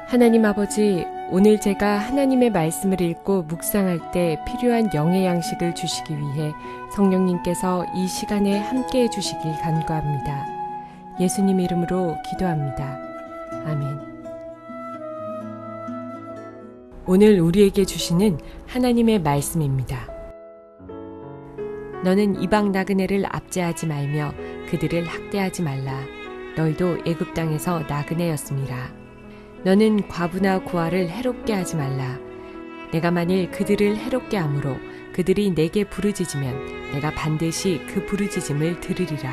하나님 아버지, 오늘 제가 하나님의 말씀을 읽고 묵상할 때 필요한 영의 양식을 주시기 위해 성령님께서 이 시간에 함께해 주시길 간구합니다. 예수님 이름으로 기도합니다. 아멘. 오늘 우리에게 주시는 하나님의 말씀입니다. 너는 이방 나그네를 압제하지 말며 그들을 학대하지 말라. 너희도 애굽 땅에서 나그네였음이라. 너는 과부나 고아를 해롭게 하지 말라. 내가 만일 그들을 해롭게 함으로 그들이 내게 부르짖으면 내가 반드시 그 부르짖음을 들으리라.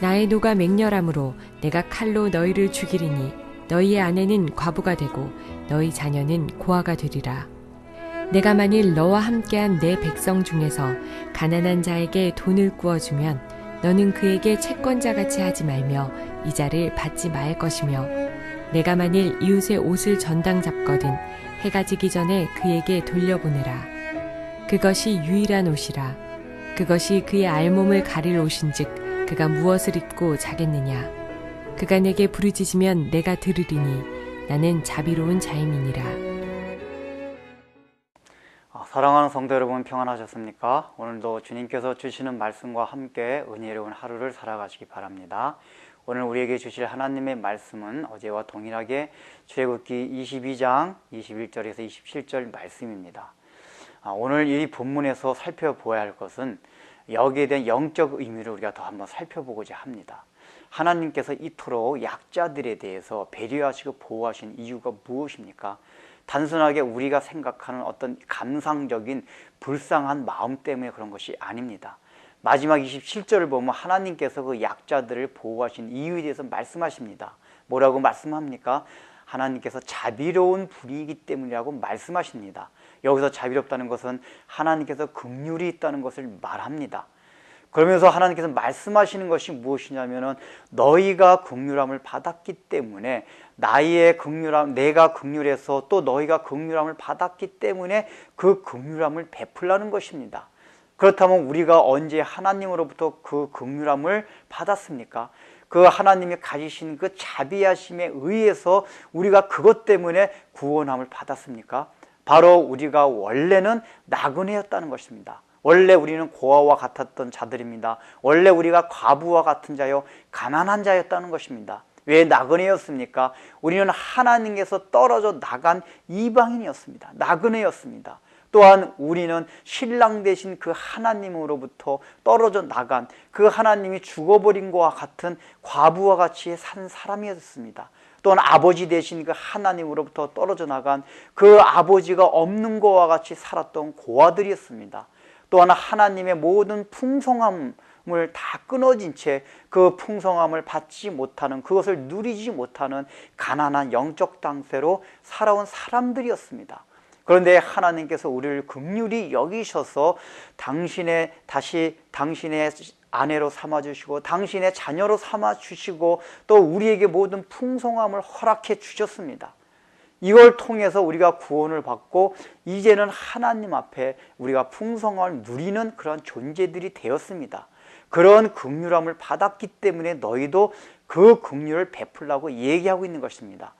나의 노가 맹렬함으로 내가 칼로 너희를 죽이리니 너희의 아내는 과부가 되고 너희 자녀는 고아가 되리라. 내가 만일 너와 함께한 내 백성 중에서 가난한 자에게 돈을 구워주면 너는 그에게 채권자같이 하지 말며 이자를 받지 말 것이며 내가 만일 이웃의 옷을 전당 잡거든 해가 지기 전에 그에게 돌려보내라. 그것이 유일한 옷이라. 그것이 그의 알몸을 가릴 옷인즉 그가 무엇을 입고 자겠느냐. 그가 내게 부르짖으면 내가 들으리니 나는 자비로운 자임이니라. 사랑하는 성도 여러분, 평안하셨습니까? 오늘도 주님께서 주시는 말씀과 함께 은혜로운 하루를 살아가시기 바랍니다. 오늘 우리에게 주실 하나님의 말씀은 어제와 동일하게 출애굽기 22장 21절에서 27절 말씀입니다. 오늘 이 본문에서 살펴보아야 할 것은 여기에 대한 영적 의미를 우리가 더 한번 살펴보고자 합니다. 하나님께서 이토록 약자들에 대해서 배려하시고 보호하신 이유가 무엇입니까? 단순하게 우리가 생각하는 어떤 감상적인 불쌍한 마음 때문에 그런 것이 아닙니다. 마지막 27절을 보면 하나님께서 그 약자들을 보호하신 이유에 대해서 말씀하십니다. 뭐라고 말씀합니까? 하나님께서 자비로운 분이기 때문이라고 말씀하십니다. 여기서 자비롭다는 것은 하나님께서 긍휼이 있다는 것을 말합니다. 그러면서 하나님께서 말씀하시는 것이 무엇이냐면은 너희가 긍휼함을 받았기 때문에 나의 긍휼함, 내가 긍휼해서 또 너희가 긍휼함을 받았기 때문에 그 긍휼함을 베풀라는 것입니다. 그렇다면 우리가 언제 하나님으로부터 그 긍휼함을 받았습니까? 그 하나님이 가지신 그 자비하심에 의해서 우리가 그것 때문에 구원함을 받았습니까? 바로 우리가 원래는 나그네였다는 것입니다. 원래 우리는 고아와 같았던 자들입니다. 원래 우리가 과부와 같은 자요 가난한 자였다는 것입니다. 왜 나그네였습니까? 우리는 하나님께서 떨어져 나간 이방인이었습니다. 나그네였습니다. 또한 우리는 신랑 되신 그 하나님으로부터 떨어져 나간 그 하나님이 죽어버린 것과 같은 과부와 같이 산 사람이었습니다. 또한 아버지 되신 그 하나님으로부터 떨어져 나간 그 아버지가 없는 것과 같이 살았던 고아들이었습니다. 또한 하나님의 모든 풍성함을 다 끊어진 채 그 풍성함을 받지 못하는, 그것을 누리지 못하는 가난한 영적 당세로 살아온 사람들이었습니다. 그런데 하나님께서 우리를 긍휼히 여기셔서 당신의 아내로 삼아주시고 당신의 자녀로 삼아주시고 또 우리에게 모든 풍성함을 허락해 주셨습니다. 이걸 통해서 우리가 구원을 받고 이제는 하나님 앞에 우리가 풍성함을 누리는 그런 존재들이 되었습니다. 그런 긍휼함을 받았기 때문에 너희도 그 긍휼을 베풀라고 얘기하고 있는 것입니다.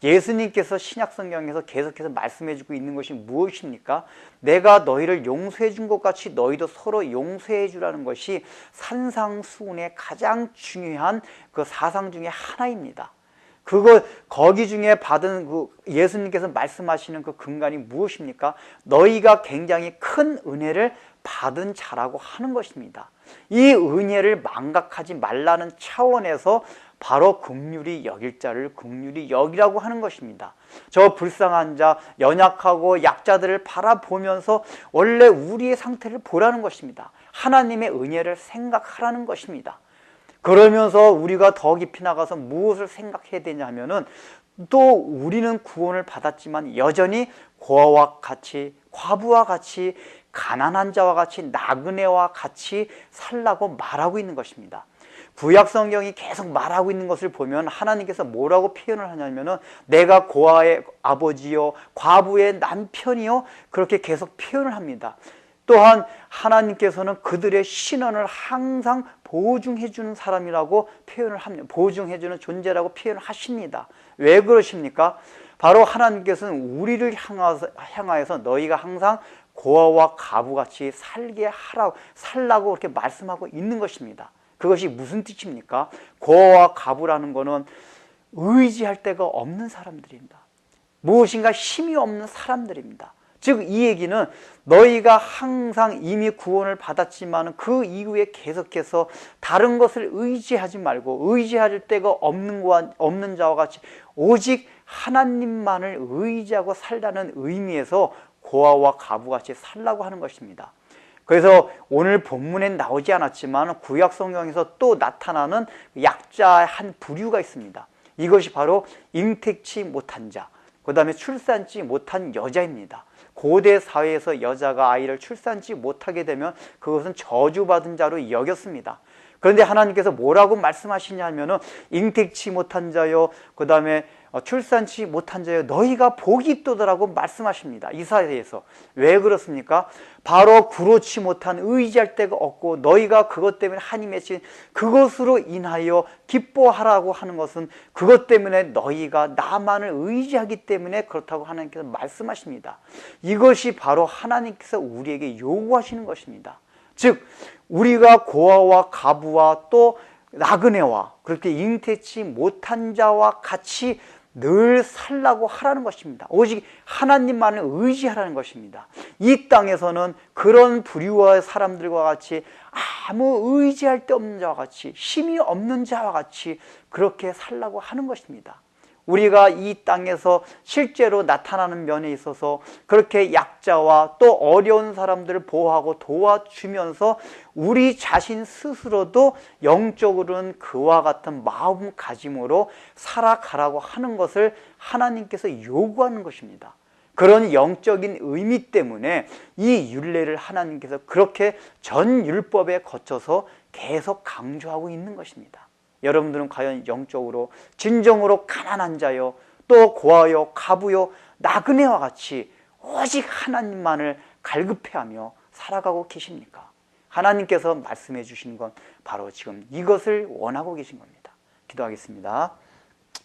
예수님께서 신약성경에서 계속해서 말씀해 주고 있는 것이 무엇입니까? 내가 너희를 용서해 준 것 같이 너희도 서로 용서해 주라는 것이 산상수훈의 가장 중요한 그 사상 중에 하나입니다. 거기 중에 받은 예수님께서 말씀하시는 그 근간이 무엇입니까? 너희가 굉장히 큰 은혜를 받은 자라고 하는 것입니다. 이 은혜를 망각하지 말라는 차원에서 바로 긍휼히 여길 자를 긍휼히 여기라고 하는 것입니다. 저 불쌍한 자, 연약하고 약자들을 바라보면서 원래 우리의 상태를 보라는 것입니다. 하나님의 은혜를 생각하라는 것입니다. 그러면서 우리가 더 깊이 나가서 무엇을 생각해야 되냐 하면은 또 우리는 구원을 받았지만 여전히 고아와 같이, 과부와 같이, 가난한 자와 같이, 나그네와 같이 살라고 말하고 있는 것입니다. 구약 성경이 계속 말하고 있는 것을 보면 하나님께서 뭐라고 표현을 하냐면은 내가 고아의 아버지요 과부의 남편이요 그렇게 계속 표현을 합니다. 또한 하나님께서는 그들의 신원을 항상 보증해 주는 사람이라고 표현을 합니다. 보증해 주는 존재라고 표현을 하십니다. 왜 그러십니까? 바로 하나님께서는 우리를 향하여서 너희가 항상 고아와 가부같이 살라고 그렇게 말씀하고 있는 것입니다. 그것이 무슨 뜻입니까? 고아와 가부라는 것은 의지할 데가 없는 사람들입니다. 무엇인가 힘이 없는 사람들입니다. 즉 이 얘기는 너희가 항상 이미 구원을 받았지만 그 이후에 계속해서 다른 것을 의지하지 말고 의지할 데가 없는 자와 같이 오직 하나님만을 의지하고 살라는 의미에서 고아와 가부같이 살라고 하는 것입니다. 그래서 오늘 본문엔 나오지 않았지만 구약 성경에서 또 나타나는 약자의 한 부류가 있습니다. 이것이 바로 잉택치 못한 자, 그 다음에 출산치 못한 여자입니다. 고대 사회에서 여자가 아이를 출산치 못하게 되면 그것은 저주받은 자로 여겼습니다. 그런데 하나님께서 뭐라고 말씀하시냐면은 잉택치 못한 자요, 그 다음에 출산치 못한 자요, 너희가 복이 있도다라고 말씀하십니다. 이사야에서. 왜 그렇습니까? 바로 구로치 못한 의지할 데가 없고 너희가 그것 때문에 한이 맺힌 그것으로 인하여 기뻐하라고 하는 것은 그것 때문에 너희가 나만을 의지하기 때문에 그렇다고 하나님께서 말씀하십니다. 이것이 바로 하나님께서 우리에게 요구하시는 것입니다. 즉 우리가 고아와 가부와 또 나그네와 그렇게 잉태치 못한 자와 같이 늘 살라고 하라는 것입니다. 오직 하나님만을 의지하라는 것입니다. 이 땅에서는 그런 부류와 사람들과 같이 아무 의지할 데 없는 자와 같이 힘이 없는 자와 같이 그렇게 살라고 하는 것입니다. 우리가 이 땅에서 실제로 나타나는 면에 있어서 그렇게 약자와 또 어려운 사람들을 보호하고 도와주면서 우리 자신 스스로도 영적으로는 그와 같은 마음가짐으로 살아가라고 하는 것을 하나님께서 요구하는 것입니다. 그런 영적인 의미 때문에 이 율례를 하나님께서 그렇게 전 율법에 거쳐서 계속 강조하고 있는 것입니다. 여러분들은 과연 영적으로 진정으로 가난한 자요, 또 고아요, 가부요, 나그네와 같이 오직 하나님만을 갈급해하며 살아가고 계십니까? 하나님께서 말씀해 주신 건 바로 지금 이것을 원하고 계신 겁니다. 기도하겠습니다.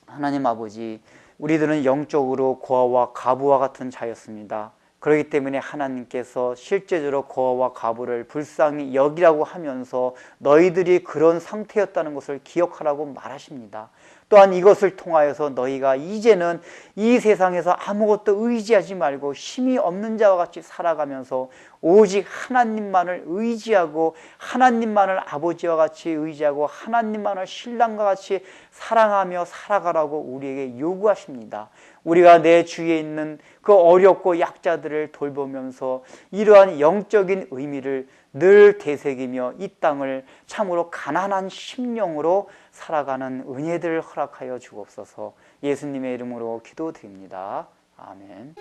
하나님 아버지, 우리들은 영적으로 고아와 가부와 같은 자였습니다. 그렇기 때문에 하나님께서 실제적으로 고아와 가부를 불쌍히 여기라고 하면서 너희들이 그런 상태였다는 것을 기억하라고 말하십니다. 또한 이것을 통하여서 너희가 이제는 이 세상에서 아무것도 의지하지 말고 힘이 없는 자와 같이 살아가면서 오직 하나님만을 의지하고 하나님만을 아버지와 같이 의지하고 하나님만을 신랑과 같이 사랑하며 살아가라고 우리에게 요구하십니다. 우리가 내 주위에 있는 그 어렵고 약자들을 돌보면서 이러한 영적인 의미를 늘 되새기며 이 땅을 참으로 가난한 심령으로 살아가는 은혜들을 허락하여 주옵소서. 예수님의 이름으로 기도드립니다. 아멘.